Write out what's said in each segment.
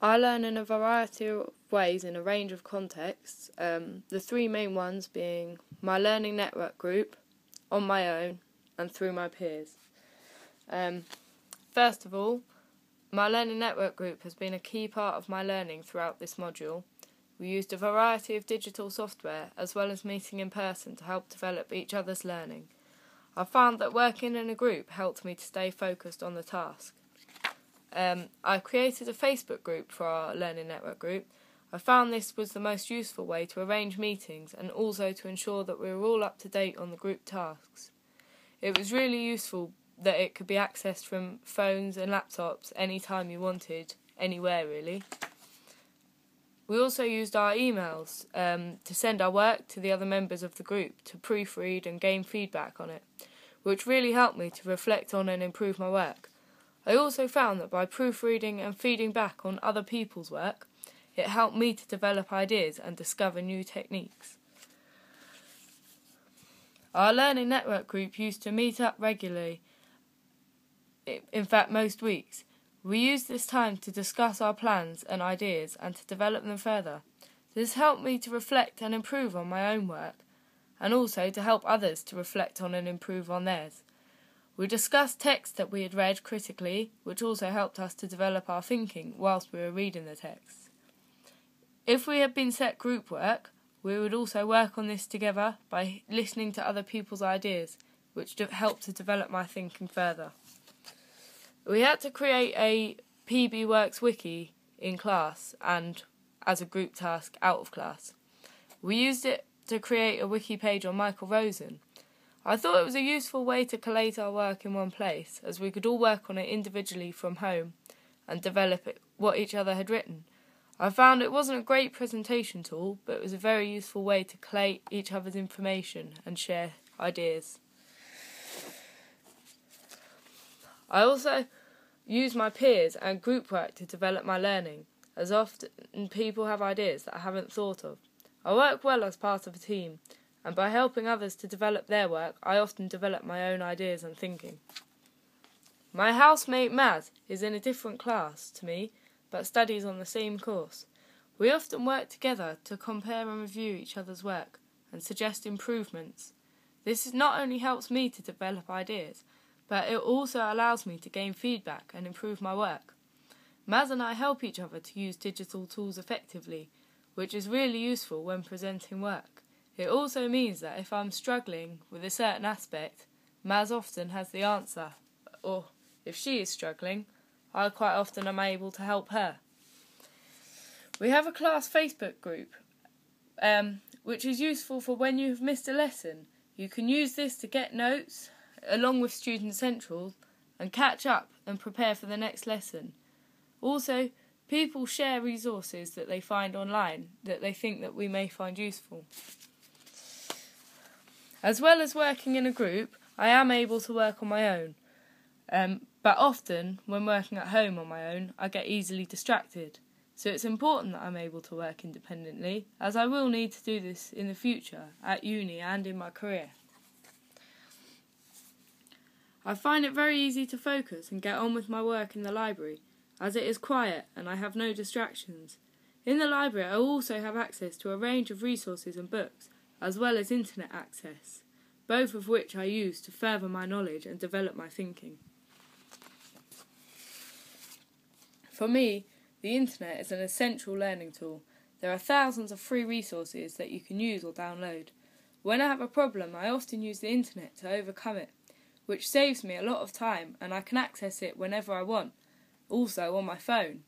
I learn in a variety of ways in a range of contexts, the three main ones being my learning network group, on my own, and through my peers. First of all, my learning network group has been a key part of my learning throughout this module. We used a variety of digital software as well as meeting in person to help develop each other's learning. I found that working in a group helped me to stay focused on the task. I created a Facebook group for our learning network group. I found this was the most useful way to arrange meetings and also to ensure that we were all up to date on the group tasks. It was really useful that it could be accessed from phones and laptops anytime you wanted, anywhere really. We also used our emails to send our work to the other members of the group to proofread and gain feedback on it, which really helped me to reflect on and improve my work. I also found that by proofreading and feeding back on other people's work, it helped me to develop ideas and discover new techniques. Our learning network group used to meet up regularly, in fact most weeks. We used this time to discuss our plans and ideas and to develop them further. This helped me to reflect and improve on my own work, and also to help others to reflect on and improve on theirs. We discussed texts that we had read critically, which also helped us to develop our thinking whilst we were reading the texts. If we had been set group work, we would also work on this together by listening to other people's ideas, which helped to develop my thinking further. We had to create a PB Works wiki in class and as a group task out of class. We used it to create a wiki page on Michael Rosen. I thought it was a useful way to collate our work in one place, as we could all work on it individually from home and develop what each other had written. I found it wasn't a great presentation tool, but it was a very useful way to collate each other's information and share ideas. I also use my peers and group work to develop my learning, as often people have ideas that I haven't thought of. I work well as part of a team, and by helping others to develop their work, I often develop my own ideas and thinking. My housemate Maz is in a different class to me, but studies on the same course. We often work together to compare and review each other's work and suggest improvements. This not only helps me to develop ideas, but it also allows me to gain feedback and improve my work. Maz and I help each other to use digital tools effectively, which is really useful when presenting work. It also means that if I'm struggling with a certain aspect, Maz often has the answer, or if she is struggling, I quite often am able to help her. We have a class Facebook group, which is useful for when you've missed a lesson. You can use this to get notes, along with Student Central, and catch up and prepare for the next lesson. Also, people share resources that they find online that they think that we may find useful. As well as working in a group, I am able to work on my own. But often, when working at home on my own, I get easily distracted. So it's important that I'm able to work independently, as I will need to do this in the future, at uni and in my career. I find it very easy to focus and get on with my work in the library, as it is quiet and I have no distractions. In the library I also have access to a range of resources and books, as well as internet access, both of which I use to further my knowledge and develop my thinking. For me, the internet is an essential learning tool. There are thousands of free resources that you can use or download. When I have a problem, I often use the internet to overcome it, which saves me a lot of time and I can access it whenever I want, also on my phone.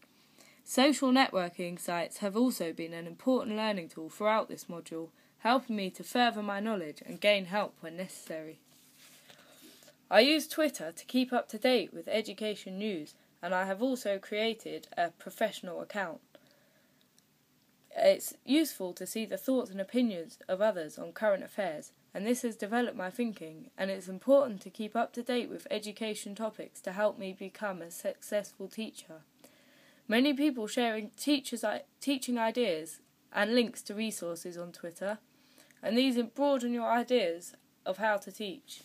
Social networking sites have also been an important learning tool throughout this module, helping me to further my knowledge and gain help when necessary. I use Twitter to keep up to date with education news, and I have also created a professional account. It's useful to see the thoughts and opinions of others on current affairs, and this has developed my thinking, and it's important to keep up to date with education topics to help me become a successful teacher. Many people sharing teaching ideas and links to resources on Twitter, and these broaden your ideas of how to teach.